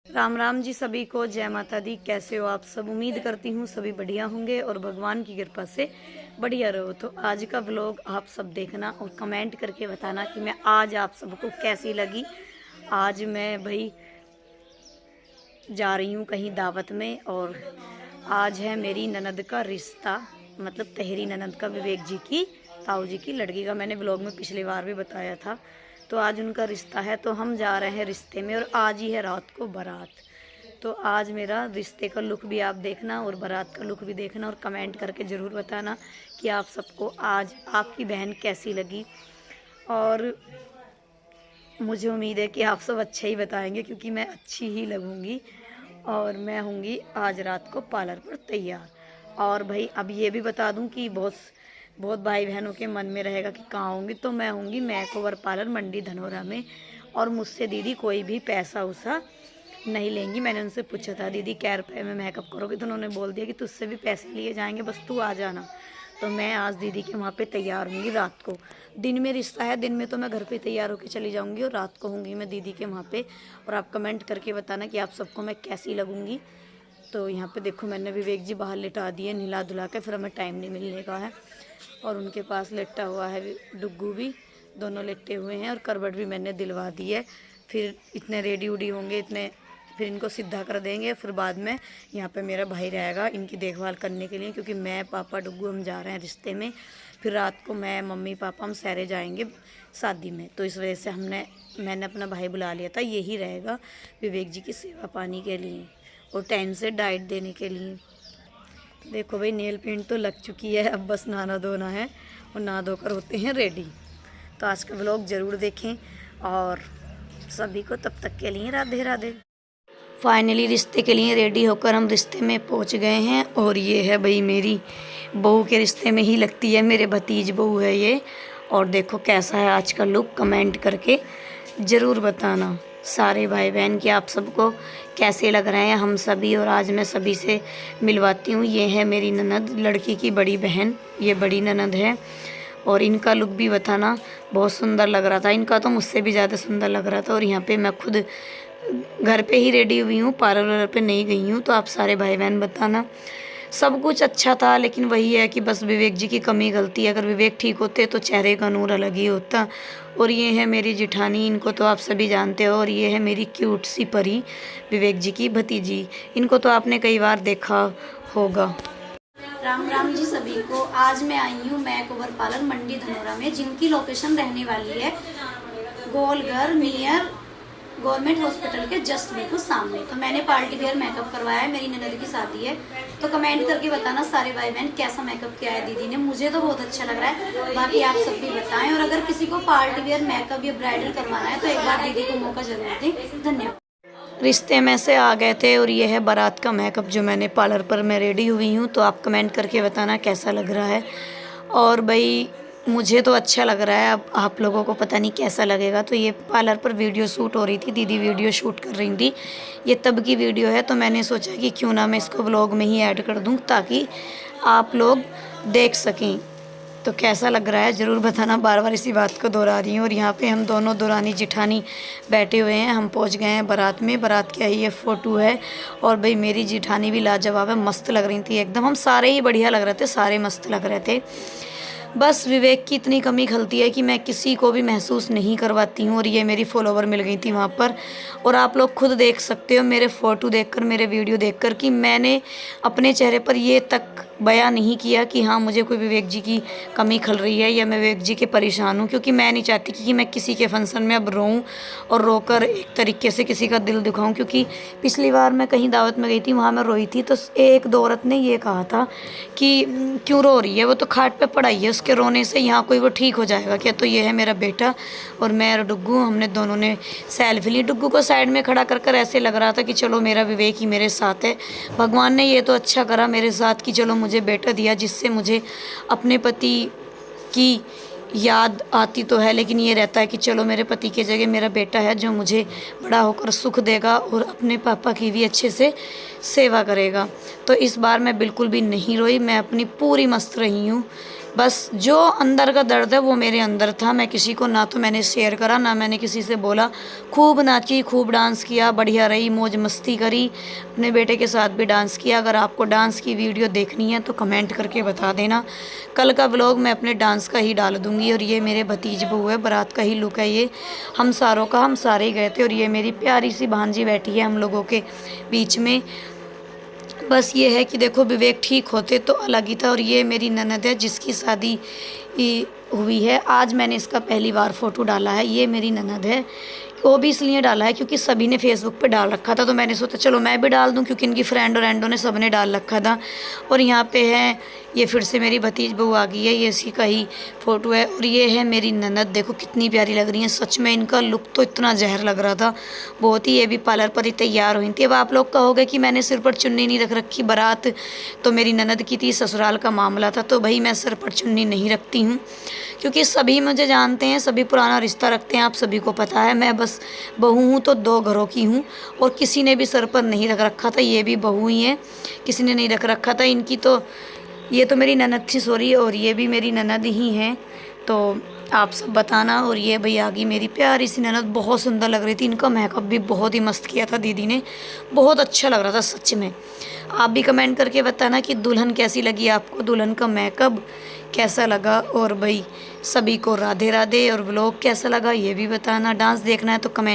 राम राम जी सभी को, जय माता दी। कैसे हो आप सब? उम्मीद करती हूँ सभी बढ़िया होंगे और भगवान की कृपा से बढ़िया रहो। तो आज का व्लॉग आप सब देखना और कमेंट करके बताना कि मैं आज आप सबको कैसी लगी। आज मैं भाई जा रही हूँ कहीं दावत में और आज है मेरी ननद का रिश्ता, मतलब तहरी ननद का, विवेक जी की ताऊ जी की लड़की का। मैंने व्लॉग में पिछली बार भी बताया था। तो आज उनका रिश्ता है, तो हम जा रहे हैं रिश्ते में और आज ही है रात को बारात। तो आज मेरा रिश्ते का लुक भी आप देखना और बारात का लुक भी देखना और कमेंट करके ज़रूर बताना कि आप सबको आज आपकी बहन कैसी लगी। और मुझे उम्मीद है कि आप सब अच्छा ही बताएंगे क्योंकि मैं अच्छी ही लगूंगी। और मैं होंगी आज रात को पार्लर पर तैयार। और भाई अब ये भी बता दूं कि बहुत बहुत भाई बहनों के मन में रहेगा कि कहाँ होंगी, तो मैं होंगी मैकओवर पार्लर मंडी धनोरा में। और मुझसे दीदी कोई भी पैसा उसा नहीं लेंगी। मैंने उनसे पूछा था दीदी क्या रुपये में मेकअप करोगे, तो उन्होंने बोल दिया कि तुझसे भी पैसे लिए जाएंगे, बस तू आ जाना। तो मैं आज दीदी के वहाँ पे तैयार होंगी रात को। दिन में रिश्ता है, दिन में तो मैं घर पे तैयार होकर चली जाऊँगी और रात को होंगी मैं दीदी के वहाँ पे। और आप कमेंट करके बताना कि आप सबको मैं कैसी लगूँगी। तो यहाँ पे देखो मैंने विवेक जी बाहर लिटा दिए नहिला धुला के, फिर हमें टाइम नहीं मिलने का है। और उनके पास लेटा हुआ है डुग्गू भी, दोनों लेटे हुए हैं। और करवट भी मैंने दिलवा दी है। फिर इतने रेडी उडी होंगे, इतने फिर इनको सीधा कर देंगे। फिर बाद में यहाँ पे मेरा भाई रहेगा इनकी देखभाल करने के लिए, क्योंकि मैं पापा डुग्गू हम जा रहे हैं रिश्ते में। फिर रात को मैं मम्मी पापा हम सारे जाएंगे शादी में। तो इस वजह से मैंने अपना भाई बुला लिया था, यही रहेगा विवेक जी की सेवा पानी के लिए और टाइम से डाइट देने के लिए। देखो भाई नेल पेंट तो लग चुकी है, अब बस नहाना धोना है और नहा धोकर होते हैं रेडी। तो आज का व्लॉग ज़रूर देखें और सभी को तब तक के लिए राधे राधे। फाइनली रिश्ते के लिए रेडी होकर हम रिश्ते में पहुंच गए हैं। और ये है भाई मेरी बहू के रिश्ते में ही लगती है, मेरे भतीज बहू है ये। और देखो कैसा है आज का लुक, कमेंट करके ज़रूर बताना सारे भाई बहन कि आप सबको कैसे लग रहे हैं हम सभी। और आज मैं सभी से मिलवाती हूँ। ये है मेरी ननद, लड़की की बड़ी बहन, ये बड़ी ननद है। और इनका लुक भी बताना, बहुत सुंदर लग रहा था। इनका तो मुझसे भी ज़्यादा सुंदर लग रहा था। और यहाँ पे मैं खुद घर पे ही रेडी हुई हूँ, पार्लर पे नहीं गई हूँ। तो आप सारे भाई बहन बताना, सब कुछ अच्छा था। लेकिन वही है कि बस विवेक जी की कमी गलती है। अगर विवेक ठीक होते तो चेहरे का नूर अलग ही होता। और ये है मेरी जिठानी, इनको तो आप सभी जानते हो। और ये है मेरी क्यूट सी परी, विवेक जी की भतीजी। इनको तो आपने कई बार देखा होगा। राम राम जी सभी को। आज मैं आई हूँ मैकओवर पार्लर मंडी धनोरा में, जिनकी लोकेशन रहने वाली है गोलघर नियर गवर्नमेंट हॉस्पिटल के जस्ट बिल्कुल सामने। तो मैंने पार्टी वेयर मेकअप करवाया है, मेरी ननद की शादी है। तो कमेंट करके बताना सारे भाई बहन कैसा मेकअप किया है दीदी ने। मुझे तो बहुत अच्छा लग रहा है, बाकी आप सब भी बताएं। और अगर किसी को पार्टी वेयर मेकअप या ब्राइडल करवाना है तो एक बार दीदी को मौका जरूर दें। धन्यवाद। रिश्ते में से आ गए थे और ये है बारात का मेकअप जो मैंने पार्लर पर मैं रेडी हुई हूँ। तो आप कमेंट करके बताना कैसा लग रहा है। और भाई मुझे तो अच्छा लग रहा है, अब आप लोगों को पता नहीं कैसा लगेगा। तो ये पार्लर पर वीडियो शूट हो रही थी, दीदी वीडियो शूट कर रही थी। ये तब की वीडियो है, तो मैंने सोचा कि क्यों ना मैं इसको व्लॉग में ही ऐड कर दूं ताकि आप लोग देख सकें। तो कैसा लग रहा है ज़रूर बताना, बार बार इसी बात को दोहरा रही हूँ। और यहाँ पे हम दोनों दुरानी जिठानी बैठे हुए हैं। हम पहुँच गए हैं बारात में। बारात का ही ये फ़ोटो है। और भाई मेरी जिठानी भी लाजवाब है, मस्त लग रही थी एकदम। हम सारे ही बढ़िया लग रहे थे, सारे मस्त लग रहे थे। बस विवेक की इतनी कमी खलती है कि मैं किसी को भी महसूस नहीं करवाती हूँ। और ये मेरी फॉलोवर मिल गई थी वहाँ पर। और आप लोग खुद देख सकते हो मेरे फ़ोटो देखकर, मेरे वीडियो देखकर, कि मैंने अपने चेहरे पर ये तक बयां नहीं किया कि हाँ मुझे कोई विवेक जी की कमी खल रही है या मैं विवेक जी के परेशान हूँ। क्योंकि मैं नहीं चाहती कि मैं किसी के फंक्शन में अब रोऊँ और रोकर एक तरीके से किसी का दिल दुखाऊँ। क्योंकि पिछली बार मैं कहीं दावत में गई थी, वहाँ मैं रोई थी। तो एक दो औरत ने ये कहा था कि क्यों रो रही है, वो तो खाट पे पड़ा ही है, उसके रोने से यहाँ कोई वो ठीक हो जाएगा क्या। तो ये है मेरा बेटा और मैं और डुग्गू, हमने दोनों ने सेल्फी ली। डुग्गू को साइड में खड़ा कर ऐसे लग रहा था कि चलो मेरा विवेक ही मेरे साथ है। भगवान ने ये तो अच्छा करा मेरे साथ कि चलो मुझे बेटा दिया, जिससे मुझे अपने पति की याद आती तो है, लेकिन ये रहता है कि चलो मेरे पति की जगह मेरा बेटा है जो मुझे बड़ा होकर सुख देगा और अपने पापा की भी अच्छे से सेवा करेगा। तो इस बार मैं बिल्कुल भी नहीं रोई, मैं अपनी पूरी मस्त रही हूँ। बस जो अंदर का दर्द है वो मेरे अंदर था। मैं किसी को ना तो मैंने शेयर करा, ना मैंने किसी से बोला। खूब नाची, खूब डांस किया, बढ़िया रही, मौज मस्ती करी। अपने बेटे के साथ भी डांस किया। अगर आपको डांस की वीडियो देखनी है तो कमेंट करके बता देना। कल का व्लॉग मैं अपने डांस का ही डाल दूँगी। और ये मेरे भतीज बहू है, बारात का ही लुक है ये। हम सारों का, हम सारे गए थे। और ये मेरी प्यारी सी भांजी बैठी है हम लोगों के बीच में। बस ये है कि देखो, विवेक ठीक होते तो अलग ही था। और ये मेरी ननद है जिसकी शादी हुई है। आज मैंने इसका पहली बार फ़ोटो डाला है। ये मेरी ननद है। वो भी इसलिए डाला है क्योंकि सभी ने फेसबुक पे डाल रखा था, तो मैंने सोचा चलो मैं भी डाल दूं, क्योंकि इनकी फ्रेंड और एंडो ने सब ने डाल रखा था। और यहाँ पे है, ये फिर से मेरी भतीज बहू आ गई है। ये इसी का ही फ़ोटो है। और ये है मेरी ननद, देखो कितनी प्यारी लग रही है। सच में इनका लुक तो इतना जहर लग रहा था बहुत ही। ये भी पार्लर पर ही तैयार हुई थी। अब आप लोग कहोगे कि मैंने सिर पर चुन्नी नहीं रख रखी, बारात तो मेरी ननद की थी, ससुराल का मामला था, तो भाई मैं सिर पर चुन्नी नहीं रखती हूँ, क्योंकि सभी मुझे जानते हैं, सभी पुराना रिश्ता रखते हैं, आप सभी को पता है। मैं बस बहू हूँ तो 2 घरों की हूँ। और किसी ने भी सर पर नहीं रख रखा था। ये भी बहू ही है, किसी ने नहीं रख रखा था। इनकी तो, ये तो मेरी ननद थी, सॉरी, और ये भी मेरी ननद ही हैं। तो आप सब बताना। और ये भाई आ गई मेरी प्यारी सी ननद, बहुत सुंदर लग रही थी। इनका मेकअप भी बहुत ही मस्त किया था दीदी ने, बहुत अच्छा लग रहा था सच में। आप भी कमेंट करके बताना कि दुल्हन कैसी लगी आपको, दुल्हन का मेकअप कैसा लगा। और भाई सभी को राधे राधे। और व्लॉग कैसा लगा ये भी बताना। डांस देखना है तो कमेंट